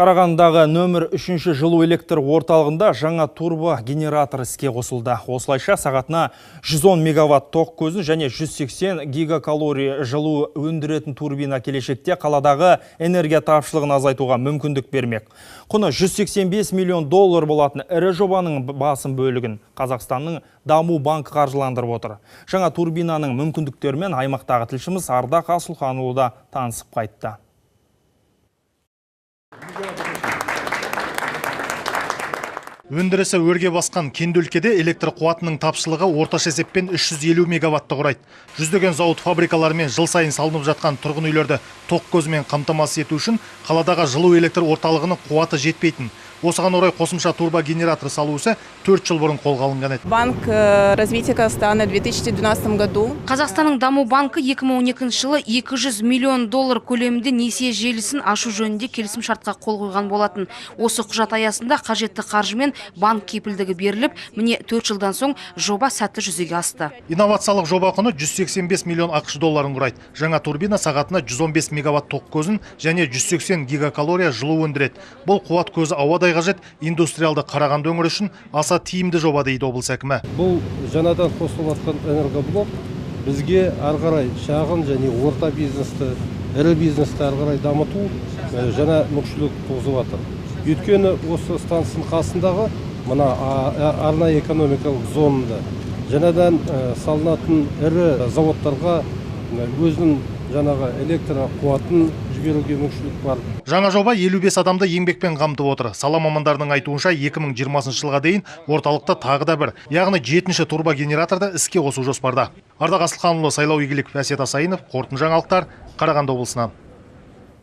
Қарағандыдағы нөмір 3 жылу электр орталығында жаңа турбо генератор іске қосылды. Осылайша сағатына 110 мегаватт тоқ көзін және 180 гигакалория жылу өндіретін турбина келешекте қаладағы энергия тапшылығын азайтуға мүмкіндік бермек. Құны 185 миллион доллар болатын ірі жобаның басым бөлігін Қазақстанның даму банкі қаржыландырып отыр. Жаңа турбинаның мүмкіндіктерімен аймақтағы тілшіміз Ардақ Асылханұлы да танысып қайтты. Өндірісі өрге басқан кенді өлкеде электр қуатының тапшылығы орташа есеппен 350 мегаватты құрайды. Жүздеген зауыт фабрикалармен жыл сайын салынып жатқан тұрғын үйлерді тоқ көзімен қамтамасыз ету үшін қаладағы жылу электр орталығының қуаты жетпейтін. Осыған орай қосымша турбогенератор салуысы 4 жыл бұрын қолға алынған еді. Банк развития Казахстана в 2012 году. Қазақстанның даму банкі 2012 жылы 200 миллион доллар көлемінде несие желісін ашу жөнінде келісім шартқа қол қойған болатын. Осы құжат аясында қажетті қаржымен банк кепілдігі беріліп, міне 4 жылдан соң жоба сәтті жүзеге асты. Инновациялық жоба құны 185 миллион ақш долларын құрайды. Жаңа турбина сағатына 115 мегаватт тоқ көзін және 180 гигакалория жылу өндіреді. Бұл қуат көзі ауадай қажет индустриалды Қарағанды өңірі үшін аса тиімді жоба дейді облыс әкімі. Бұл жаңадан қосылып жатқан энергоблок бізге ары қарай шағын және орта бизнесті, ірі бизнесті ары қарай дамыту жаңа мүмкіншілік туғызып жатыр. Өйткені осы станцияның қасындағы мына арнайы экономикалық зонында жаңадан салынатын ірі заводтарға өзінің жаңағы электр қуатын жіберуге мүмкіншілік бар. Жаңа жоба 55 адамды еңбекпен қамтып отыр. Сала мамандарының айтуынша 2020 жылға дейін орталықта тағы да бір, яғни 7-ші турбогенераторды іске қосу жоспарда. Ардақ Асылханұлы, Сайлау Игіліков, Әсет Асайынов, қорытынды жаңалықтар, Қарағанды облысынан.